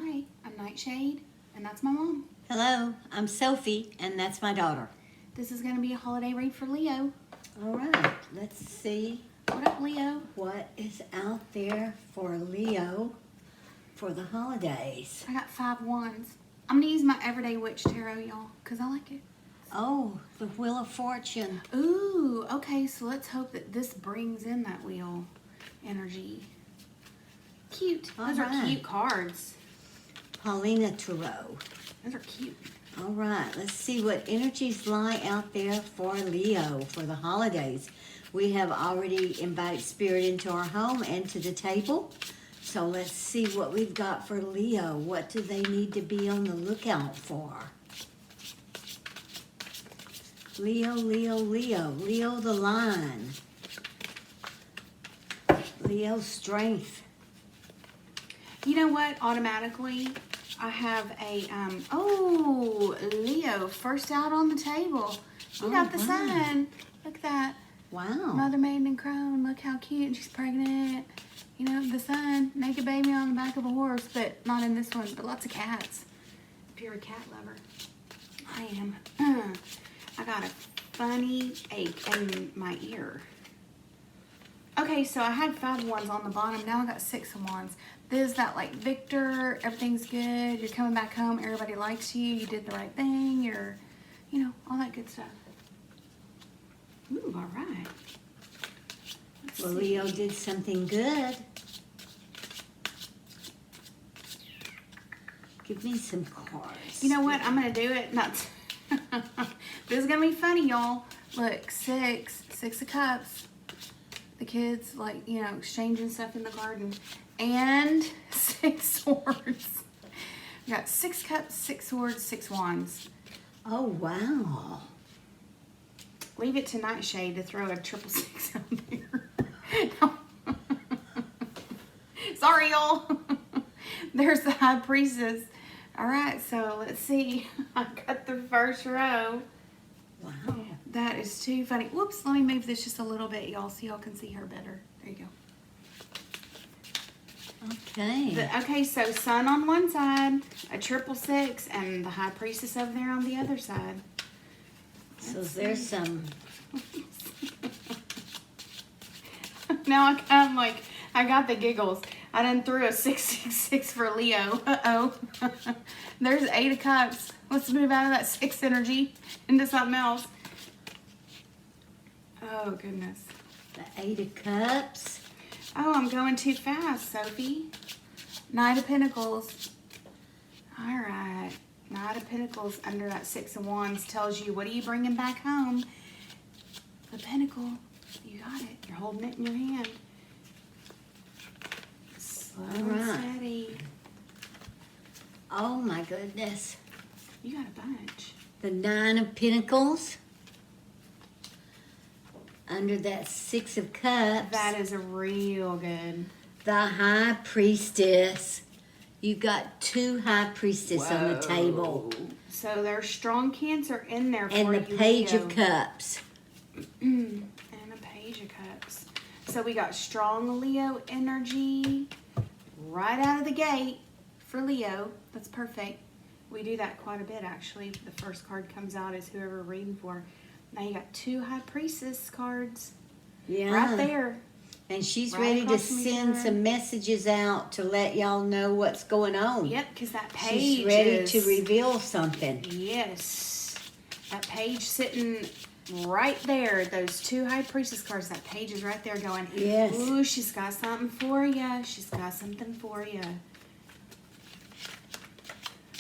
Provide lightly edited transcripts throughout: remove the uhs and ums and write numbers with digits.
Hi, I'm NightShade, and that's my mom. Hello, I'm Sophie, and that's my daughter. This is going to be a holiday read for Leo. All right, let's see What up, Leo? what is out there for Leo for the holidays. I got 5 wands. I'm going to use my Everyday Witch Tarot, y'all, because I like it. Oh, the Wheel of Fortune. Ooh, okay, so let's hope that this brings in that wheel energy. Cute. Those are cute cards. Paulina Tarot. Those are cute. All right, let's see what energies lie out there for Leo for the holidays. We have already invited Spirit into our home and to the table. So let's see what we've got for Leo. What do they need to be on the lookout for? Leo, Leo, Leo. Leo the Lion. Leo Strength. You know what? Automatically, I have a, oh, Leo, first out on the table. You got the sun. Look at that. Wow. Mother Maiden and Crone. Look how cute. And she's pregnant. You know, the sun. Naked baby on the back of a horse, but not in this one. But lots of cats. If you're a cat lover. I am. I got a funny ache in my ear. Okay, so I had 5 wands on the bottom. Now I got 6 wands. This is that like Victor, everything's good. You're coming back home. Everybody likes you. You did the right thing. You're, you know, all that good stuff. Ooh, all right. Well, Leo did something good. Give me some cards. You know what? I'm going to do it. Not. This is going to be funny, y'all. Look, 6 of cups. The kids, like, you know, exchanging stuff in the garden. And 6 swords. We got 6 cups, 6 swords, 6 wands. Oh, wow. Leave it to NightShade to throw a 666 out there. Sorry, y'all. There's the High Priestess. All right, so let's see. I got the first row. Wow. That is too funny. Whoops, let me move this just a little bit, y'all, so y'all can see her better. There you go. Okay. Okay, so sun on one side, a 666, and the High Priestess over there on the other side. So there's some. Now I'm like, I got the giggles. I done threw a 666 for Leo. Uh-oh. There's 8 of cups. Let's move out of that 6 energy into something else. Oh, goodness. The 8 of Cups. Oh, I'm going too fast, Sophie. Knight of Pentacles. All right. Knight of Pentacles under that 6 of Wands tells you, what are you bringing back home? The Pentacle. You got it. You're holding it in your hand. Slow and steady. Oh, my goodness. You got a bunch. The 9 of Pentacles. Under that 6 of Cups. That is a real good. The High Priestess. You got 2 High Priestess on the table. So there's strong Cancer in there for you, And the Page Leo. of Cups. And a Page of Cups. So we got strong Leo energy right out of the gate for Leo. That's perfect. We do that quite a bit, actually. The first card comes out as whoever we're reading for. Now you got 2 High Priestess cards. Yeah. Right there. And she's Right ready to across from each send other. some messages out to let y'all know what's going on. Yep, because that page She's ready is... to reveal something. Yes. That page sitting right there. Those 2 High Priestess cards. That page is right there going, Yes. ooh, she's got something for you. She's got something for you.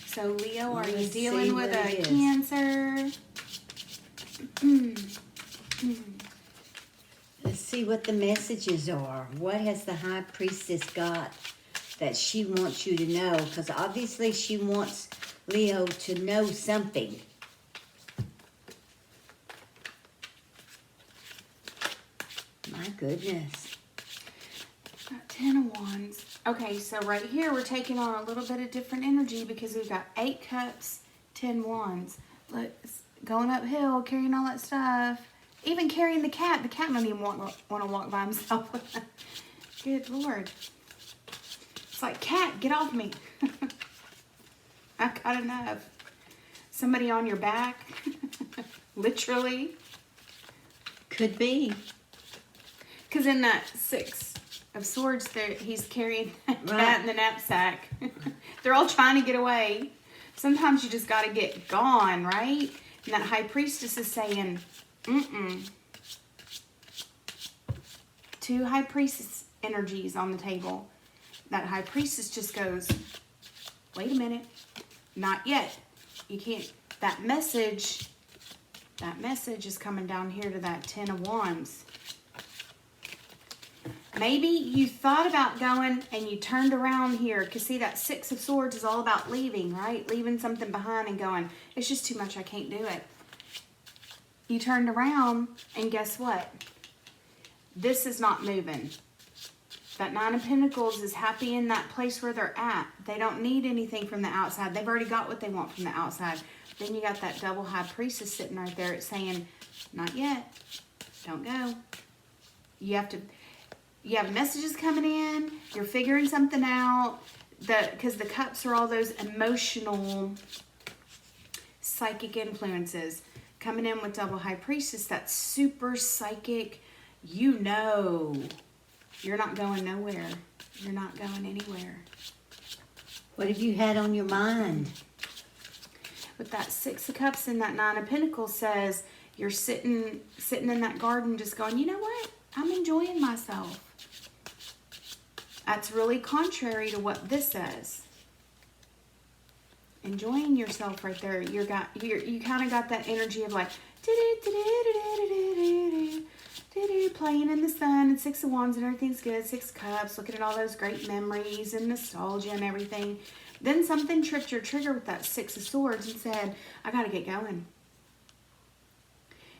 So, Leo, are you Let's dealing see with what a it is. Cancer? Let's see what the messages are. What has the High Priestess got that she wants you to know? Because obviously she wants Leo to know something. My goodness. Got 10 of Wands. Okay, so right here we're taking on a little bit of different energy because we've got 8 cups, 10 wands. Look, it's going uphill, carrying all that stuff. Even carrying the cat. The cat doesn't even want to walk by himself. Good Lord. It's like, cat, get off me. I've got enough. Somebody on your back, literally. Could be. Because in that 6 of Swords, there he's carrying that cat Right. in the knapsack. They're all trying to get away. Sometimes you just got to get gone, right? And that High Priestess is saying, mm-mm. 2 High Priestess energies on the table. That High Priestess just goes, wait a minute. Not yet. You can't. That message is coming down here to that 10 of Wands. Maybe you thought about going and you turned around here. Because see, that 6 of Swords is all about leaving, right? Leaving something behind and going, it's just too much, I can't do it. You turned around and guess what? This is not moving. That 9 of Pentacles is happy in that place where they're at. They don't need anything from the outside. They've already got what they want from the outside. Then you got that double High Priestess sitting right there. It's saying, not yet. Don't go. You have messages coming in. You're figuring something out. Because the cups are all those emotional, psychic influences. Coming in with double High Priestess, that super psychic, you know. You're not going nowhere. You're not going anywhere. What have you had on your mind? With that 6 of Cups and that 9 of Pentacles says, you're sitting in that garden just going, you know what? I'm enjoying myself. That's really contrary to what this says. Enjoying yourself right there. You kind of got that energy of like, playing in the sun and 6 of Wands and everything's good. 6 of Cups, looking at all those great memories and nostalgia and everything. Then something tripped your trigger with that 6 of Swords and said, I got to get going.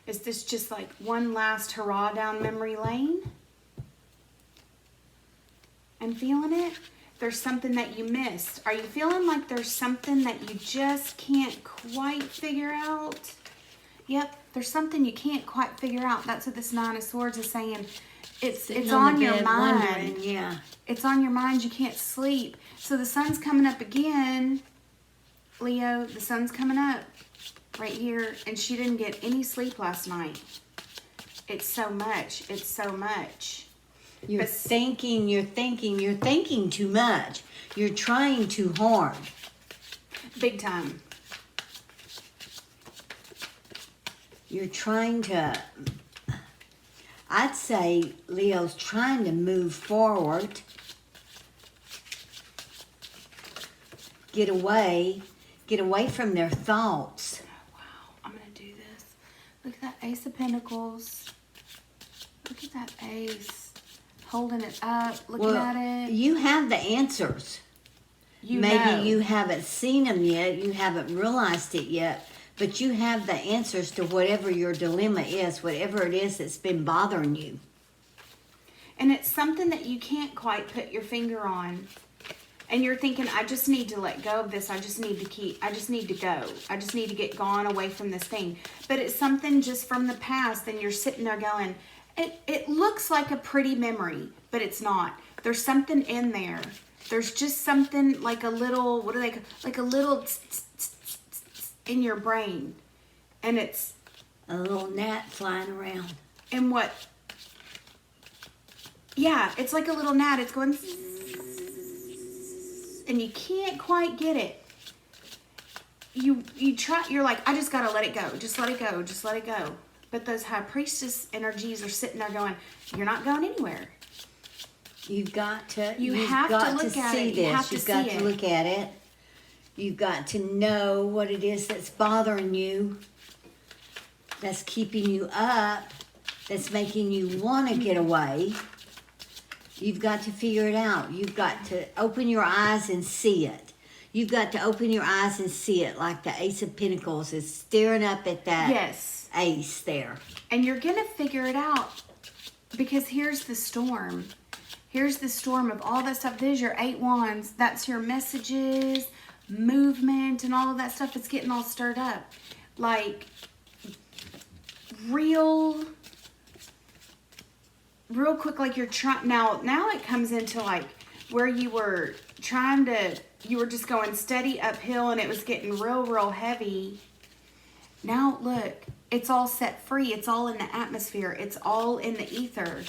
Is this just like one last hurrah down memory lane? And feeling it? There's something that you missed. Are you feeling like there's something that you just can't quite figure out? Yep, there's something you can't quite figure out. That's what this 9 of Swords is saying. It's on your mind. Yeah. It's on your mind. You can't sleep. So the sun's coming up again. Leo, the sun's coming up right here. And she didn't get any sleep last night. It's so much. It's so much. You're thinking too much. You're trying too hard. Big time. You're trying to, I'd say Leo's trying to move forward. Get away from their thoughts. Oh, wow. I'm going to do this. Look at that Ace of Pentacles. Look at that Ace. Holding it up, looking at it. You have the answers. Maybe you haven't seen them yet. You haven't realized it yet. But you have the answers to whatever your dilemma is, whatever it is that's been bothering you. And it's something that you can't quite put your finger on. And you're thinking, I just need to let go of this. I just need to go. I just need to get gone away from this thing. But it's something just from the past. And you're sitting there going, it looks like a pretty memory, but it's not. There's something in there. There's just something like a little, like a little in your brain. And it's a little gnat flying around. And what? Yeah, it's like a little gnat. It's going and you can't quite get it. You try, you're like, I just gotta let it go. Just let it go. Just let it go. But those High Priestess energies are sitting there going, you're not going anywhere. You've got to You have to look at it. You have to You've got see to it. look at it. You've got to know what it is that's bothering you, that's keeping you up, that's making you want to get away. You've got to figure it out. You've got to open your eyes and see it. You've got to open your eyes and see it like the Ace of Pentacles is staring up at that Ace there. And you're going to figure it out because here's the storm. Here's the storm of all that stuff. There's your 8 Wands. That's your messages, movement, and all of that stuff. It's getting all stirred up. Like, real quick, like you're trying. Now it comes into like where you were trying to you were just going steady uphill and it was getting real heavy. Now look, it's all set free. It's all in the atmosphere. It's all in the ether.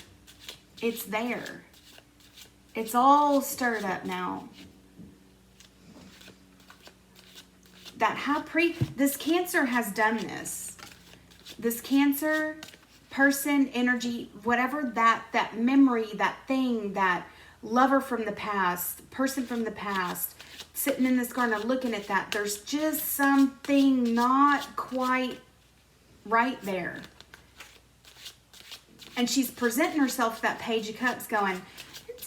It's there. It's all stirred up now. That high priest, this Cancer has done this. This Cancer person, energy, whatever that memory, that thing, that lover from the past, person from the past, sitting in this garden looking at that, there's just something not quite right there. And she's presenting herself that Page of Cups going, it's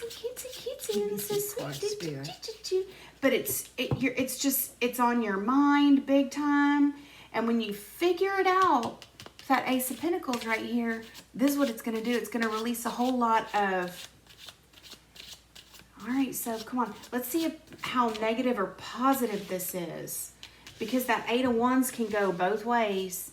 so sweet. But it's on your mind big time. And when you figure it out, that Ace of Pentacles right here, this is what it's going to do. It's going to release a whole lot of... All right, so come on. Let's see how negative or positive this is. Because that Eight of Wands can go both ways.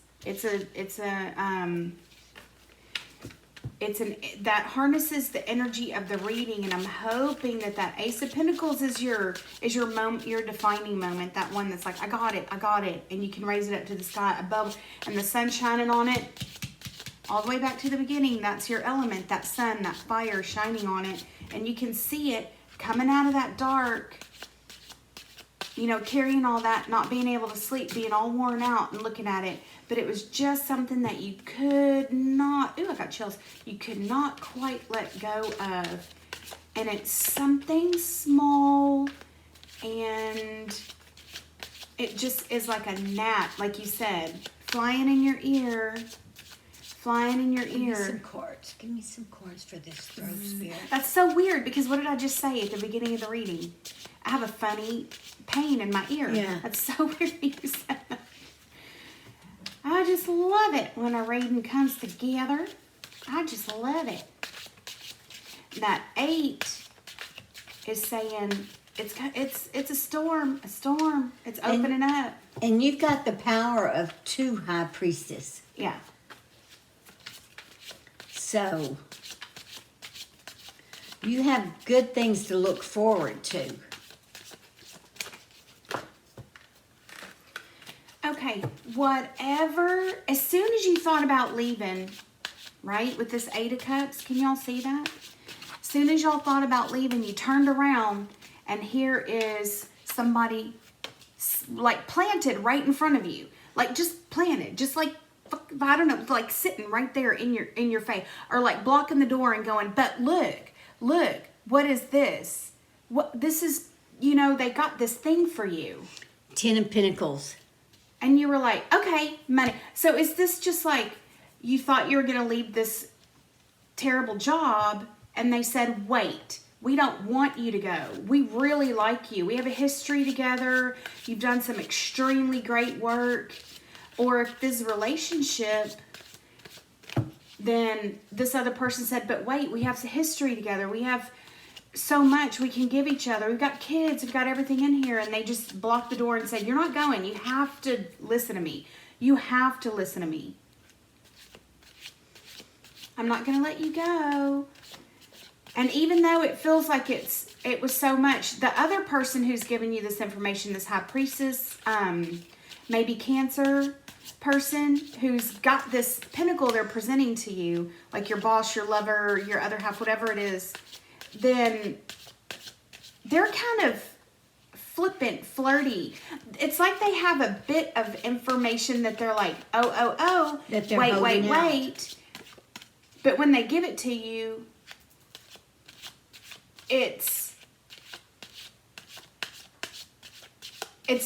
That harnesses the energy of the reading, and I'm hoping that Ace of Pentacles is your moment, your defining moment. That one that's like, I got it, and you can raise it up to the sky above, and the sun shining on it, all the way back to the beginning. That's your element, that sun, that fire shining on it, and you can see it coming out of that dark. You know, carrying all that, not being able to sleep, being all worn out and looking at it. But it was just something that you could not, ooh, I got chills. You could not quite let go of. And it's something small, and it just is like a gnat, like you said, flying in your ear. Flying in your ear. Give me some cards. Give me some cards for this throw spirit. That's so weird, because what did I just say at the beginning of the reading? I have a funny pain in my ear. Yeah. That's so weird you said that. I just love it when a reading comes together. I just love it. That 8 is saying it's a storm. It's opening up. And you've got the power of 2 High Priestess. Yeah. So, you have good things to look forward to. Okay, whatever, as soon as you thought about leaving, right, with this 8 of Cups, can y'all see that? As soon as y'all thought about leaving, you turned around, and here is somebody, like, planted right in front of you. Like, just planted, just like, I don't know, like sitting right there in your face, or like blocking the door and going, but look, what is this? This is, you know, they got this thing for you. 10 of Pentacles. And you were like, okay, money. So is this just like, you thought you were going to leave this terrible job, and they said, wait, we don't want you to go. We really like you. We have a history together. You've done some extremely great work. Or if this relationship, then this other person said, but wait, we have some history together. We have so much we can give each other. We've got kids. We've got everything in here. And they just blocked the door and said, you're not going. You have to listen to me. You have to listen to me. I'm not going to let you go. And even though it feels like it was so much, the other person who's giving you this information, this High Priestess, maybe Cancer person who's got this pentacle they're presenting to you, like your boss, your lover, your other half, whatever it is, then they're kind of flippant, flirty. It's like they have a bit of information that they're like, oh, that they're wait. But when they give it to you, it's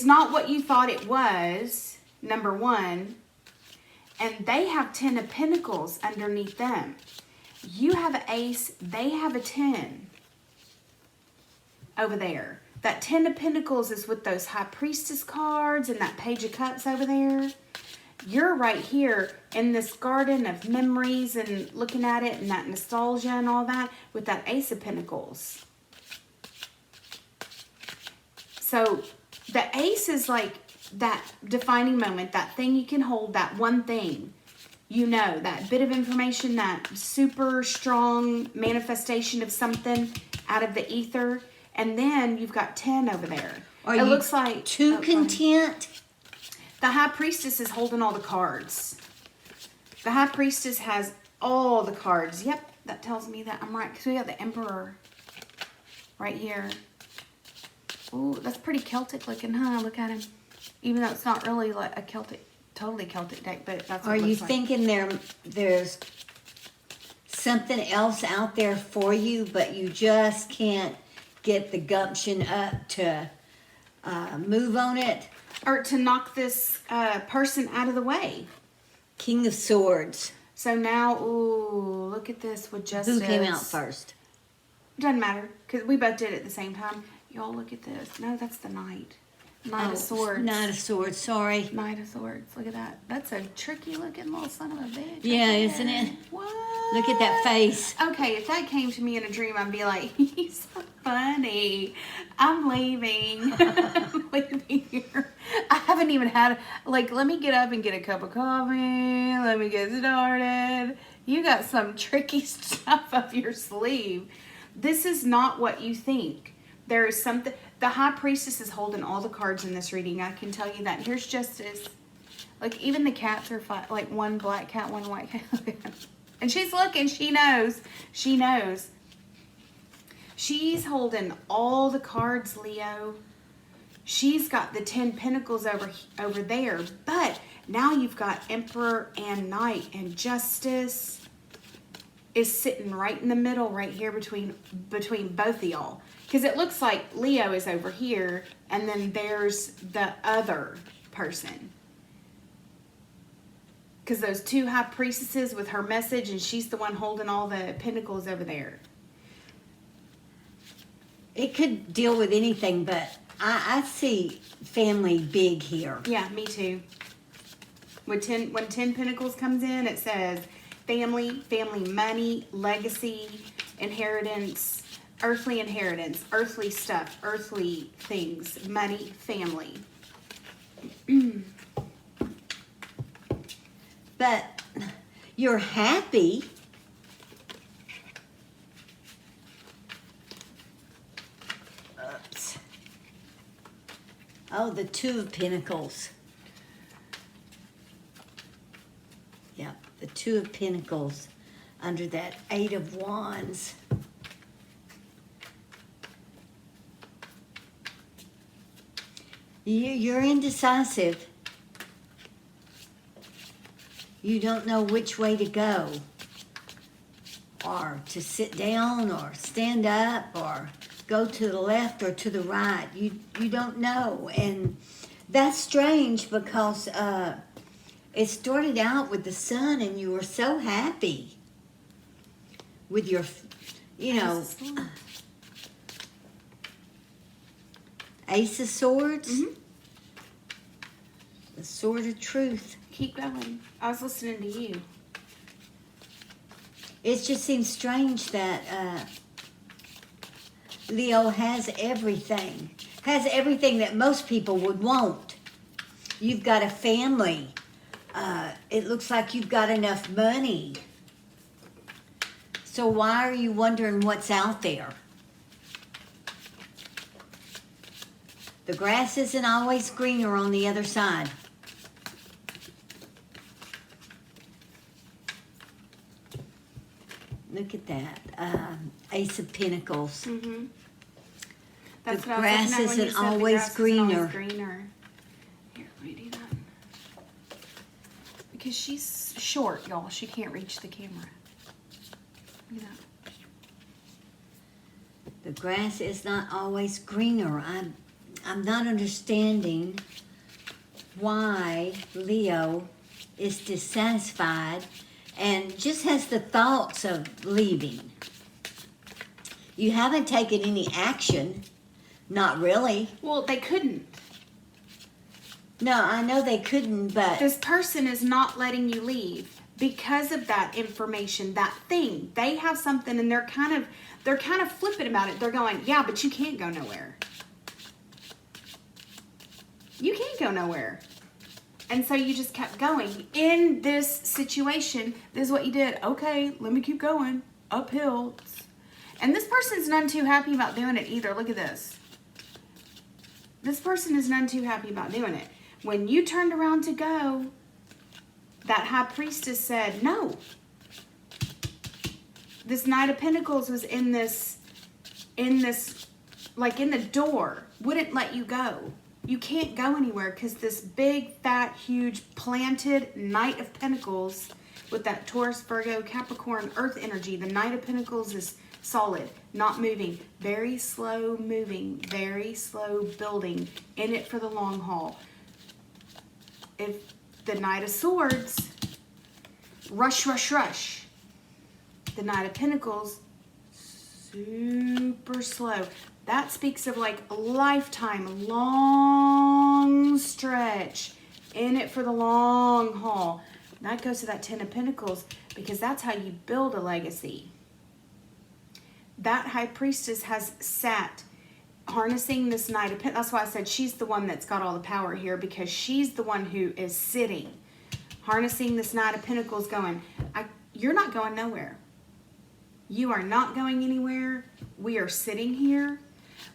not what you thought it was, number one. And they have 10 of Pentacles underneath them. You have an ace, they have a 10 over there. That 10 of Pentacles is with those High Priestess cards and that Page of Cups over there. You're right here in this garden of memories and looking at it and that nostalgia and all that with that Ace of Pentacles. So the ace is like that defining moment, that thing you can hold, that one thing. You know, that bit of information, that super strong manifestation of something out of the ether. And then you've got 10 over there. Are it you looks like too content? The High Priestess is holding all the cards. The High Priestess has all the cards. Yep, that tells me that I'm right. Because we got the Emperor right here. Ooh, that's pretty Celtic looking, huh? Look at him. Even though it's not really like a Celtic, totally Celtic deck, but that's what Are it you looks like. thinking there's something else out there for you, but you just can't get the gumption up to move on it? Or to knock this person out of the way. King of Swords. So now, ooh, look at this with Justice. Who came out first? Doesn't matter, because we both did it at the same time. Y'all look at this. No, that's the Knight. Knight of Swords. Knight of Swords, sorry. Knight of Swords. Look at that. That's a tricky looking little son of a bitch. Yeah, right isn't there. it? What? Look at that face. Okay, if that came to me in a dream, I'd be like, he's so funny. I'm leaving. I'm leaving here. I haven't even had, like, let me get up and get a cup of coffee. Let me get started. You got some tricky stuff up your sleeve. This is not what you think. There is something. The High Priestess is holding all the cards in this reading. I can tell you that. Here's Justice. Like, even the cats are like one black cat, one white cat. And she's looking. She knows. She knows. She's holding all the cards, Leo. She's got the 10 Pentacles over there. But now you've got Emperor and Knight, and Justice is sitting right in the middle right here between both of y'all. Because it looks like Leo is over here, and then there's the other person. Because those two High Priestesses with her message, and she's the one holding all the pentacles over there. It could deal with anything, but I see family big here. Yeah, me too. When 10 Pentacles comes in, it says family money, legacy, inheritance, earthly stuff, earthly things, money, family. But you're happy. Oops. Oh, the Two of Pentacles. Yep, the Two of Pentacles under that Eight of Wands. You're indecisive. You don't know which way to go, or to sit down, or stand up, or go to the left or to the right. You don't know, and that's strange because it started out with the Sun, and you were so happy with your, Ace of Swords, the Sword of Truth. Keep going. I was listening to you. It just seems strange that Leo has everything that most people would want. You've got a family. It looks like you've got enough money. So why are you wondering what's out there? The grass isn't always greener on the other side. Look at that. Ace of Pentacles. Mm-hmm. That's The what I was grass looking at when you isn't said the always grass greener. Isn't always greener. Here, let me do that. Because she's short, y'all. She can't reach the camera. Look at that. The grass is not always greener. I'm not understanding why Leo is dissatisfied and just has the thoughts of leaving. You haven't taken any action. Not really. Well, they couldn't. No, I know they couldn't, but This person is not letting you leave because of that information, that thing. They have something, and they're kind of flippant about it. They're going, yeah, but you can't go nowhere. You can't go nowhere. And so you just kept going. In this situation, this is what you did. Okay, let me keep going. Uphill. And this person's none too happy about doing it either. Look at this. This person is none too happy about doing it. When you turned around to go, that high priestess said, no. This Knight of Pentacles was in this, like in the door, wouldn't let you go. You can't go anywhere because this big, fat, huge, planted Knight of Pentacles with that Taurus, Virgo, Capricorn, Earth energy. The Knight of Pentacles is solid, not moving, very slow moving, very slow building, in it for the long haul. If the Knight of Swords, rush, rush, rush. The Knight of Pentacles, super slow. That speaks of like a lifetime, long stretch, in it for the long haul. That goes to that Ten of Pentacles because that's how you build a legacy. That High Priestess has sat harnessing this Knight of Pentacles. That's why I said she's the one that's got all the power here, because she's the one who is sitting, harnessing this Knight of Pentacles going, you're not going nowhere. You are not going anywhere. We are sitting here.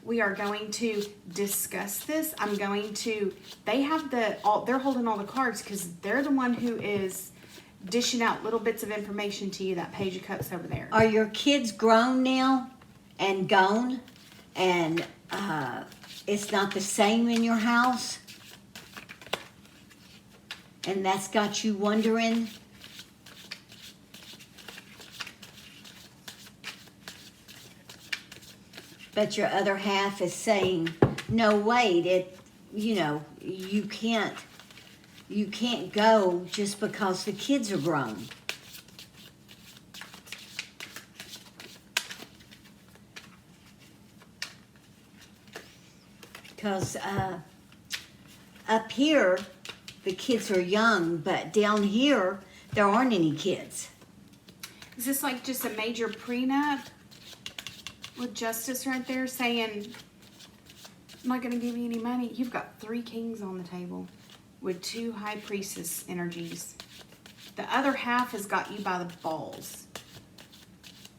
We are going to discuss this. I'm going to, they have they're holding all the cards because they're the one who is dishing out little bits of information to you, that Page of Cups over there. Are your kids grown now and gone? And it's not the same in your house? And that's got you wondering? But your other half is saying, no, wait, you can't go just because the kids are grown. Because up here, the kids are young, but down here, there aren't any kids. Is this like just a major prenup? With Justice right there saying, I'm not going to give you any money. You've got 3 kings on the table with 2 High Priestess energies. The other half has got you by the balls.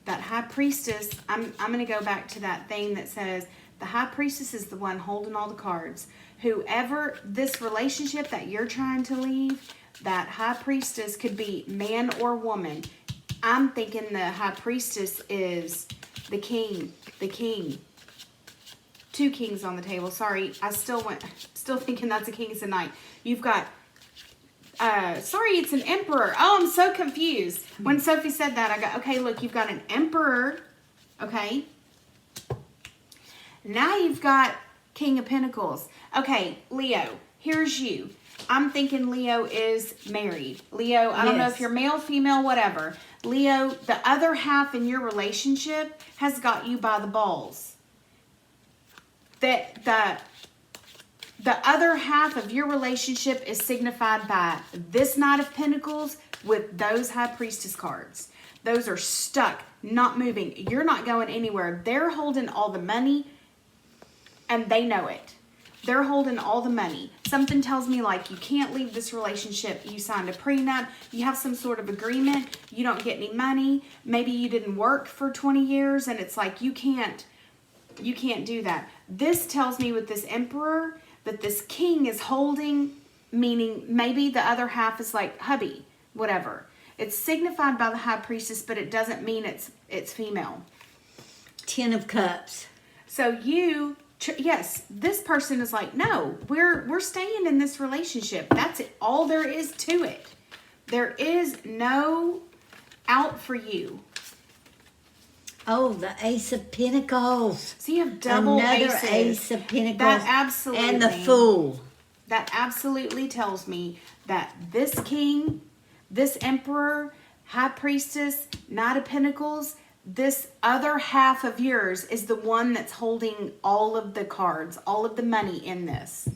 That High Priestess, I'm going to go back to that thing that says, the High Priestess is the one holding all the cards. Whoever this relationship that you're trying to leave, that High Priestess could be man or woman. I'm thinking the High Priestess is the king. 2 kings on the table. Sorry, I still thinking that's a king. It's a knight. You've got, sorry, it's an emperor. Oh, I'm so confused. When Sophie said that, I got, okay, look, you've got an emperor, okay? Now you've got King of Pentacles. Okay, Leo, here's you. I'm thinking Leo is married. Leo, I don't know if you're male, female, whatever. Leo, the other half in your relationship has got you by the balls. That the other half of your relationship is signified by this Knight of Pentacles with those High Priestess cards. Those are stuck, not moving. You're not going anywhere. They're holding all the money and they know it. They're holding all the money. Something tells me like you can't leave this relationship. You signed a prenup. You have some sort of agreement. You don't get any money. Maybe you didn't work for 20 years and it's like you can't do that. This tells me with this Emperor that this king is holding, meaning maybe the other half is like hubby, whatever. It's signified by the High Priestess, but it doesn't mean it's female. 10 of Cups. So you... yes, this person is like, no, we're staying in this relationship. That's it. All there is to it. There is no out for you. Oh, the Ace of Pentacles. So you have double Another aces. Ace of Pentacles. That absolutely. And the Fool. That absolutely tells me that this king, this Emperor, High Priestess, Knight of Pentacles, this other half of yours is the one that's holding all of the cards, all of the money in this.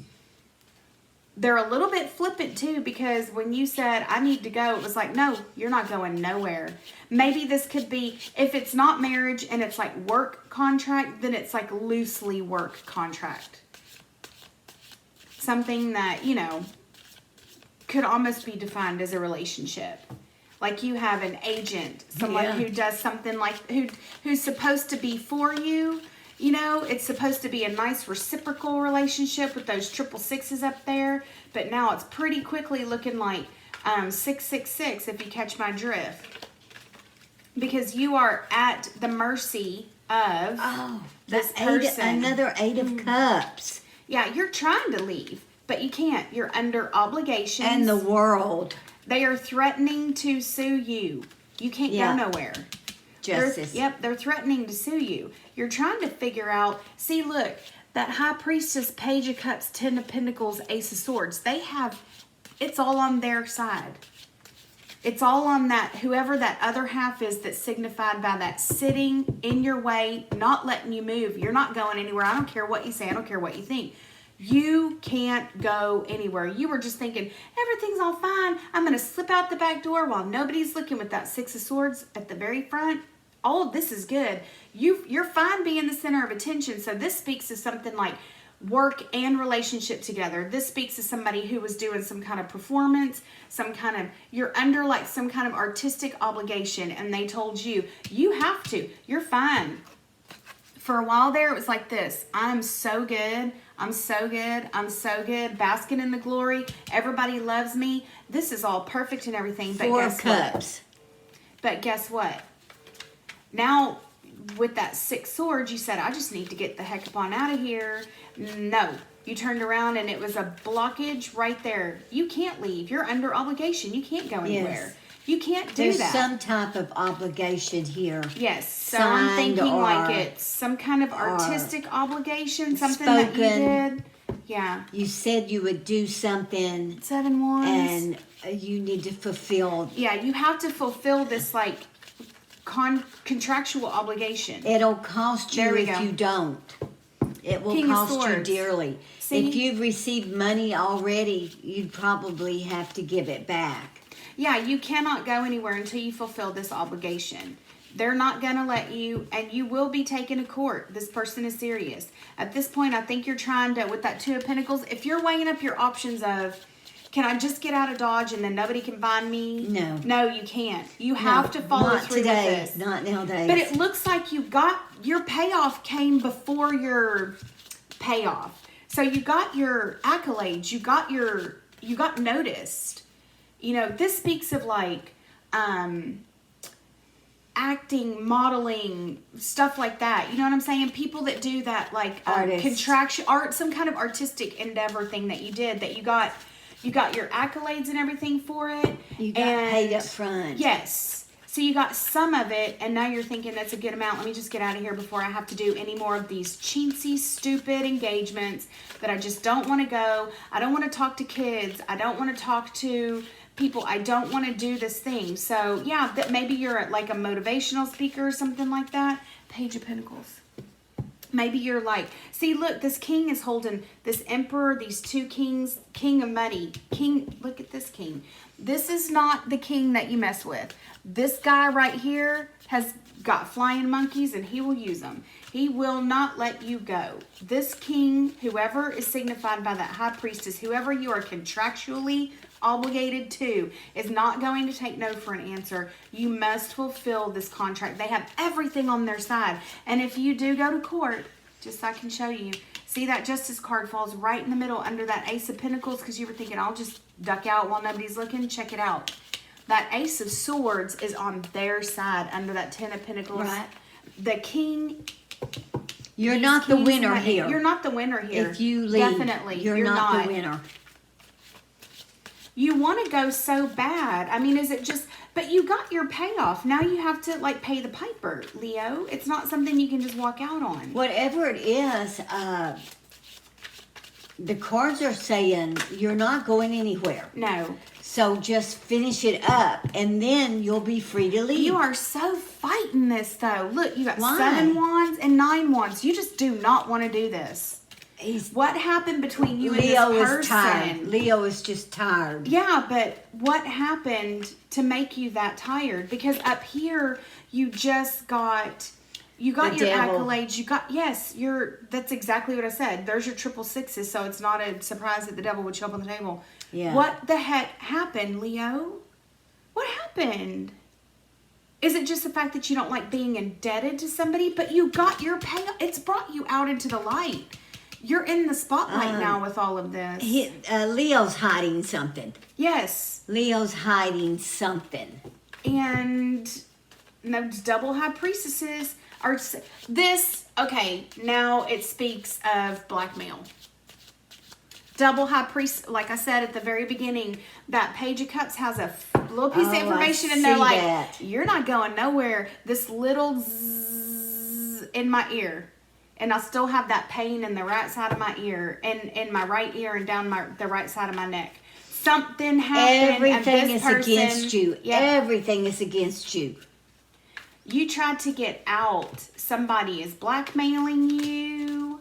They're a little bit flippant too, because when you said, I need to go, it was like, no, you're not going nowhere. Maybe this could be, if it's not marriage and it's like work contract, then it's like loosely work contract. Something that, could almost be defined as a relationship. like you have an agent, someone Yeah. who does something like, who's supposed to be for you. You know, it's supposed to be a nice reciprocal relationship with those 666s up there, but now it's pretty quickly looking like 666, if you catch my drift. Because you are at the mercy of this person. Another 8 of Cups. Yeah, you're trying to leave, but you can't. You're under obligations. And the world. They are threatening to sue you. You can't go nowhere. Justice. They're threatening to sue you. You're trying to figure out, see, look, that High Priestess, Page of Cups, 10 of Pentacles, Ace of Swords, they have, it's all on their side. It's all on that, whoever that other half is that's signified by that sitting in your way, not letting you move. You're not going anywhere. I don't care what you say. I don't care what you think. You can't go anywhere. You were just thinking, everything's all fine. I'm going to slip out the back door while nobody's looking with that 6 of Swords at the very front. All of this is good. You're fine being the center of attention. So this speaks to something like work and relationship together. This speaks to somebody who was doing some kind of performance, you're under like some kind of artistic obligation, and they told you, you have to, you're fine. For a while there, it was like this: I'm so good, I'm so good, I'm so good, basking in the glory, everybody loves me, this is all perfect and everything. But 4 guess of Cups. But guess what? Now, with that 6 swords, you said, I just need to get the heck up on out of here. No. You turned around and it was a blockage right there. You can't leave. You're under obligation. You can't go anywhere. Yes. You can't do There's that. some type of obligation here. Yes. So I'm Signed thinking or like it's some kind of artistic obligation, something spoken. that you did. Yeah. You said you would do something 7 wands. and you need to fulfill. Yeah, you have to fulfill this like contractual obligation. It'll cost you There we if go. you don't. It will King of cost you Swords. dearly. See? If you've received money already, you'd probably have to give it back. Yeah, you cannot go anywhere until you fulfill this obligation. They're not going to let you, and you will be taken to court. This person is serious. At this point, I think you're trying to, with that 2 of Pentacles, if you're weighing up your options of, can I just get out of Dodge and then nobody can find me? No. No, you can't. You have to follow Not through today. with this. Not nowadays. But it looks like you got, your payoff came before your payoff. So you got your accolades. You got noticed. You know, this speaks of like, acting, modeling, stuff like that. You know what I'm saying? People that do that, like contraction, art, some kind of artistic endeavor thing that you did, that you got your accolades and everything for it. You got paid up front. Yes. So you got some of it, and now you're thinking that's a good amount. Let me just get out of here before I have to do any more of these chintzy, stupid engagements that I just don't want to go. I don't want to talk to kids. I don't want to talk to people. I don't want to do this thing. So yeah, that maybe you're like a motivational speaker or something like that. Page of Pentacles. Maybe you're like, see, look, this king is holding this emperor, these 2 kings, king of money, king, look at this king. This is not the king that you mess with. This guy right here has got flying monkeys and he will use them. He will not let you go. This king, whoever is signified by that high priestess, whoever you are contractually obligated to, is not going to take no for an answer. You must fulfill this contract. They have everything on their side. And if you do go to court, just so I can show you, see that Justice card falls right in the middle under that Ace of Pentacles, because you were thinking, I'll just duck out while nobody's looking. Check it out. That Ace of Swords is on their side under that 10 of Pentacles. Right. The king... You're not the winner here. You're not the winner here. If you leave, definitely, you're not the winner. You want to go so bad. I mean, is it just... But you got your payoff. Now you have to, like, pay the piper, Leo. It's not something you can just walk out on. Whatever it is, the cards are saying you're not going anywhere. No. So just finish it up, and then you'll be free to leave. You are so fighting this, though. Look, you got Why? 7 wands and 9 wands. You just do not want to do this. What happened between you and this person? Is tired. Leo is just tired. Yeah, but what happened to make you that tired? Because up here, you just got... You got The your devil. accolades. You got, yes, that's exactly what I said. There's your 666s, so it's not a surprise that the devil would show up on the table. Yeah. What the heck happened, Leo? What happened? Is it just the fact that you don't like being indebted to somebody? But you got your pay. It's brought you out into the light. You're in the spotlight now with all of this. Leo's hiding something. Yes. Leo's hiding something. And those double high priestesses are this. Okay, now it speaks of blackmail. Double high priest, like I said at the very beginning, that Page of Cups has a little piece of information, and they're like, "You're not going nowhere." This little zzz in my ear, and I still have that pain in the right side of my ear, and in my right ear, and down the right side of my neck. Something happened. Everything is against you. Yep. Everything is against you. You tried to get out. Somebody is blackmailing you.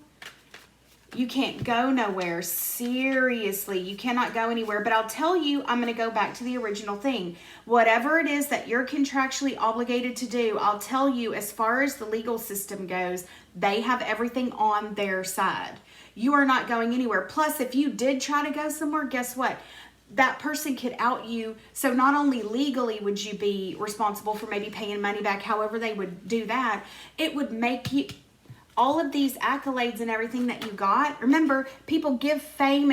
You can't go nowhere. Seriously, you cannot go anywhere. But I'll tell you, I'm going to go back to the original thing. Whatever it is that you're contractually obligated to do, I'll tell you, as far as the legal system goes, they have everything on their side. You are not going anywhere. Plus, if you did try to go somewhere, guess what? That person could out you. So not only legally would you be responsible for maybe paying money back, however they would do that, it would make you... all of these accolades and everything that you got. Remember, people give fame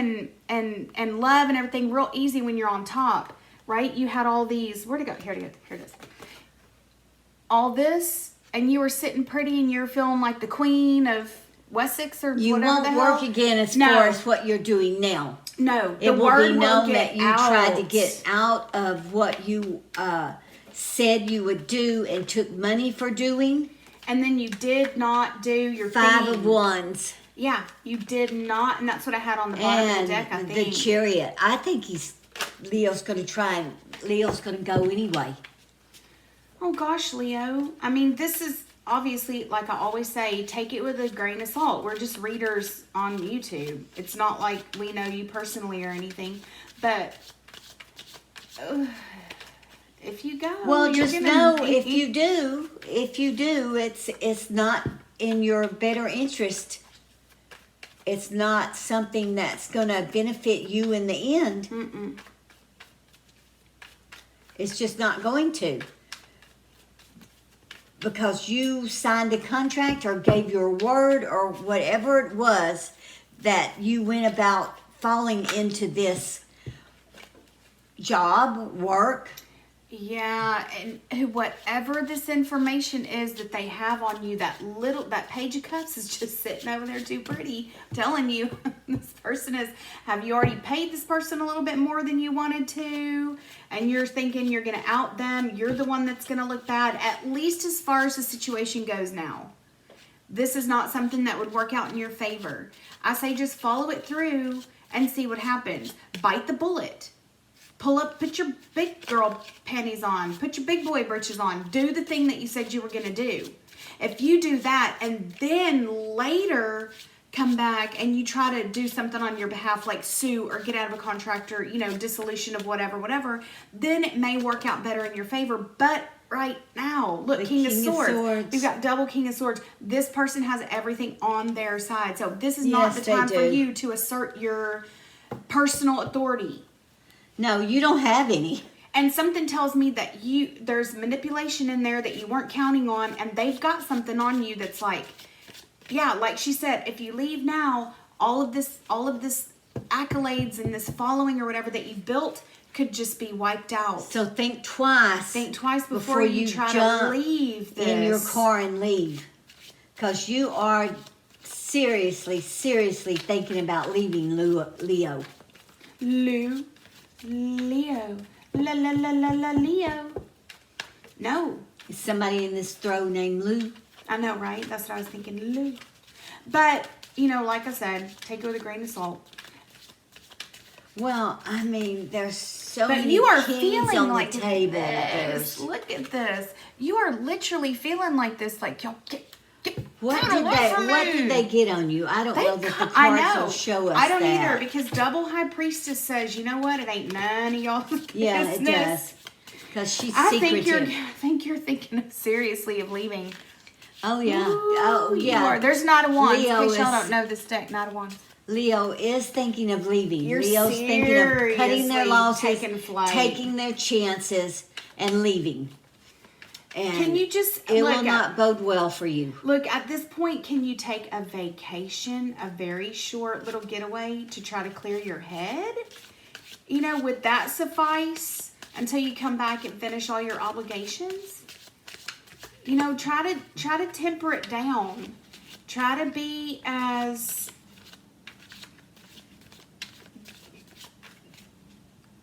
and love and everything real easy when you're on top, right? You had all these, where'd it go? Here it is. All this, and you were sitting pretty and you're feeling like the queen of Wessex or you whatever the hell. You won't work again as far as what you're doing now. No, it will be known that you tried to get out of what you said you would do and took money for doing. And then you did not do your Five thing. of Wands. Yeah, you did not, and that's what I had on the bottom of the deck, I think. The Chariot. I think Leo's going to try, and Leo's going to go anyway. Oh gosh, Leo. I mean, this is obviously, like I always say, take it with a grain of salt. We're just readers on YouTube. It's not like we know you personally or anything, but... if you go, well, just know if you do, it's not in your better interest. It's not something that's going to benefit you in the end. Mm-mm. It's just not going to. Because you signed a contract or gave your word or whatever it was that you went about falling into this job, work. Yeah, and whatever this information is that they have on you, that Page of Cups is just sitting over there too pretty. I'm telling you, this person have you already paid this person a little bit more than you wanted to? And you're thinking you're going to out them. You're the one that's going to look bad, at least as far as the situation goes now. This is not something that would work out in your favor. I say just follow it through and see what happens. Bite the bullet. Pull up, put your big girl panties on, put your big boy britches on, do the thing that you said you were going to do. If you do that and then later come back and you try to do something on your behalf, like sue or get out of a contract or, dissolution of whatever, then it may work out better in your favor. But right now, look, King of Swords. We've got double King of Swords. This person has everything on their side. So this is not the time for you to assert your personal authority. No, you don't have any. And something tells me that there's manipulation in there that you weren't counting on, and they've got something on you that's like, yeah, like she said, if you leave now, all of this accolades and this following or whatever that you built could just be wiped out. So think twice. Think twice before you try to leave this. In your car and leave. Because you are seriously thinking about leaving Leo. Leo. Leo. No. Is somebody in this throw named Lou? I know, right? That's what I was thinking, Lou. But, like I said, take it with a grain of salt. Well, I mean, there's so many But you are kings feeling on like the table. this. Look at this. You are literally feeling like this, like, y'all get What did they get on you? I don't know that the cards will show us I don't that. either, because double high priestess says, you know what? It ain't none of y'all's business. Yeah, it does. Because she's secretive. I think you're thinking seriously of leaving. Oh, yeah. Ooh, oh, yeah. There's not a one. In case y'all is- don't know this deck, not a one. Leo is thinking of leaving. You're Leo's thinking of cutting their seriously losses, taking flight. taking their chances, and leaving. And Can you just it look will not bode well for you. Look, at this point, can you take a vacation, a very short little getaway to try to clear your head? You know, would that suffice until you come back and finish all your obligations? You know, try to temper it down. Try to be as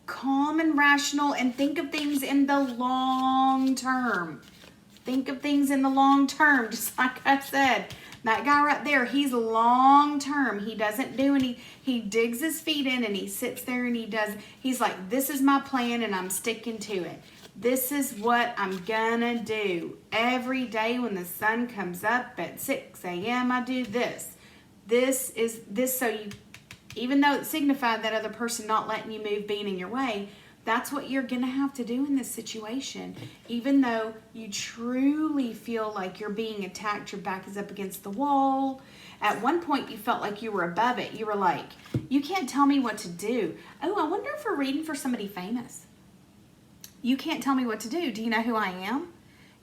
calm and rational and think of things in the long term. Think of things in the long term, just like I said. That guy right there, he's long term. He doesn't do any, he digs his feet in and he sits there and he's like, this is my plan and I'm sticking to it. This is what I'm gonna do. Every day when the sun comes up at 6 a.m. I do this. This so you, even though it signified that other person not letting you move, being in your way, that's what you're going to have to do in this situation. Even though you truly feel like you're being attacked, your back is up against the wall. At one point, you felt like you were above it. You were like, you can't tell me what to do. Oh, I wonder if we're reading for somebody famous. You can't tell me what to do. Do you know who I am?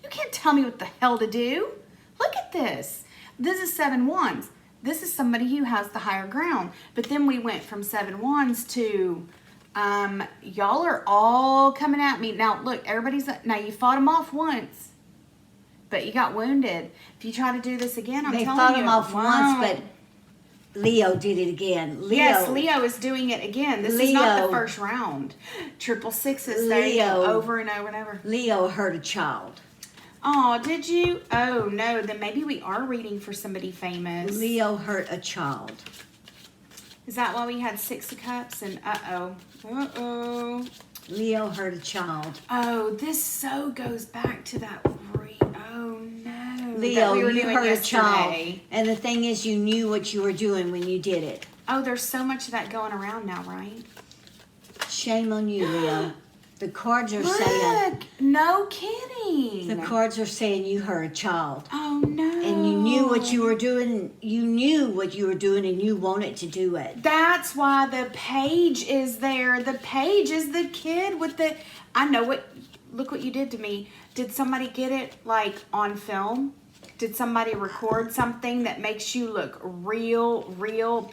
You can't tell me what the hell to do. Look at this. This is 7 wands. This is somebody who has the higher ground. But then we went from 7 wands to... y'all are all coming at me. Now, look, now you fought them off once, but you got wounded. If you try to do this again, They telling fought you. him off once, but Leo did it again. Yes, Leo is doing it again. This is not the first round. 666, there you go, over and over and over. Leo hurt a child. Oh, did you? Oh, no, then maybe we are reading for somebody famous. Leo hurt a child. Is that why we had 6 of Cups? And uh-oh. Leo hurt a child. Oh, this so goes back to that oh no. Leo, you hurt a child. And the thing is, you knew what you were doing when you did it. Oh, there's so much of that going around now, right? Shame on you, Leo. The cards are saying... No kidding. The cards are saying you hurt a child. Oh, no. And you knew what you were doing. You knew what you were doing and you wanted to do it. That's why the page is there. The page is the kid with the... I know what... Look what you did to me. Did somebody get it, like, on film? Did somebody record something that makes you look real? Oh,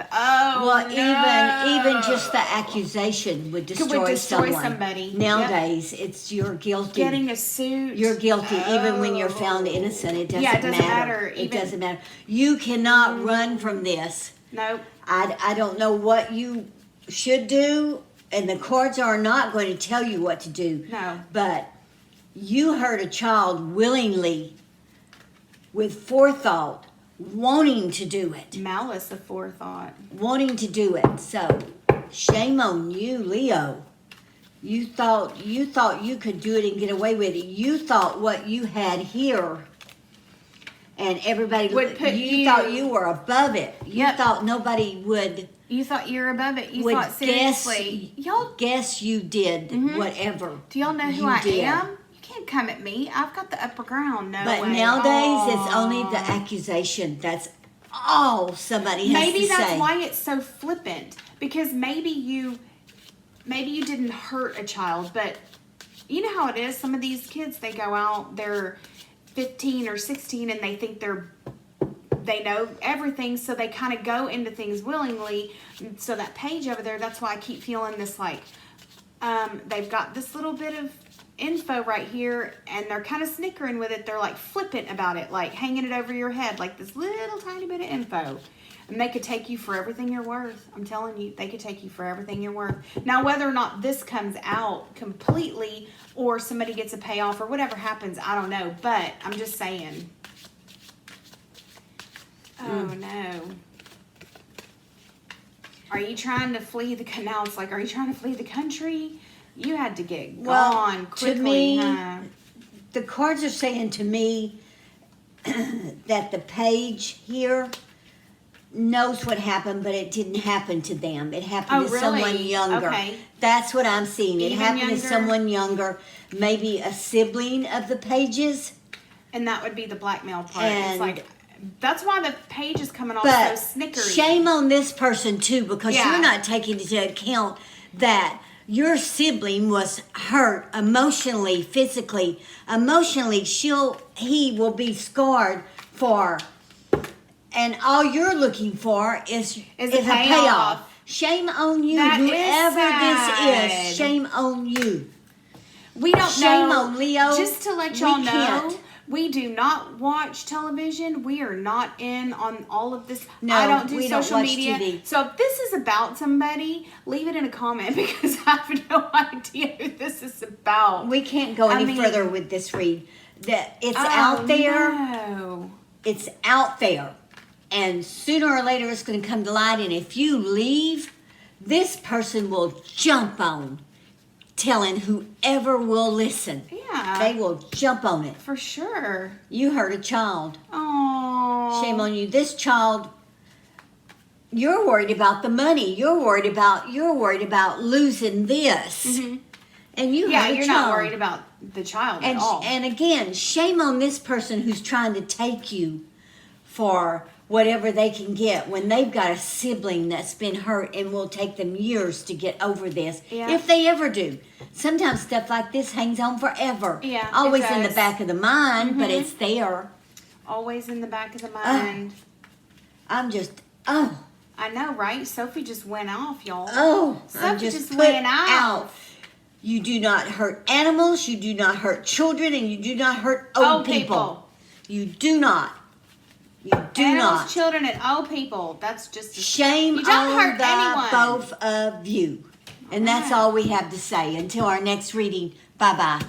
well, no. even just the accusation would destroy someone. Somebody. Nowadays, it's you're guilty. Getting a suit. You're guilty, even when you're found innocent. It doesn't matter. It doesn't matter. You cannot run from this. Nope. I don't know what you should do, and the cards are not going to tell you what to do. No. But you hurt a child willingly, with forethought, wanting to do it. Malice of forethought. Wanting to do it. So, shame on you, Leo. You thought you could do it and get away with it. You thought what you had here, and everybody would put you thought you were above it. You thought nobody would. You thought you were above it. You thought seriously. Y'all guess you did whatever. Do y'all know who I am? Can't come at me. I've got the upper ground. No but way. Nowadays, it's only the accusation. That's all somebody has to say. Maybe that's why it's so flippant. Because maybe you didn't hurt a child, but you know how it is. Some of these kids, they go out, they're 15 or 16, and they think they know everything, so they kind of go into things willingly. So that page over there, that's why I keep feeling this like they've got this little bit of info right here and they're kind of snickering with it. They're like flippant about it, like hanging it over your head, like this little tiny bit of info. And they could take you for everything you're worth. I'm telling you, they could take you for everything you're worth. Now, whether or not this comes out completely or somebody gets a payoff or whatever happens, I don't know. But I'm just saying. Oh, no. Are you trying to flee the canal? It's like, are you trying to flee the country? You had to get gone quickly. To me, the cards are saying to me that the page here knows what happened, but it didn't happen to them. It happened to someone younger. Okay. That's what I'm seeing. It happened to someone younger, maybe a sibling of the pages. And that would be the blackmail part. It's like, that's why the page is coming off so snickery. Shame on this person too, because you're not taking into account that your sibling was hurt emotionally, physically. Emotionally, he will be scarred for, and all you're looking for is a payoff. Shame on you, That whoever is this is. sad. Shame on you. We don't Shame know. on Leo. Just to let y'all We know, can't. we do not watch television. We are not in on all of this. No, I don't do we don't social watch media. TV. So if this is about somebody, leave it in a comment because I have no idea who this is about. We can't go any further with this read. That it's out there. No. It's out there. And sooner or later it's going to come to light. And if you leave, this person will jump on telling whoever will listen. Yeah. They will jump on it. For sure. You hurt a child. Oh. Shame on you. This child, you're worried about the money. You're worried about losing this. Mm-hmm. And you hurt a you're child. not worried about the child And, at all. and again, shame on this person who's trying to take you for whatever they can get when they've got a sibling that's been hurt and will take them years to get over this, if they ever do. Sometimes stuff like this hangs on forever. Yeah, it always in the does. back of the mind, but it's there. Always in the back of the mind. I'm just, I know, right? Sophie just went off, y'all. I'm Sophie just just put went out. off. You do not hurt animals, you do not hurt children, and you do not hurt old people. You do not. You do Animals, not. children, and old people. That's just Shame you don't on hurt the anyone. both of you. And that's all we have to say. Until our next reading, bye-bye.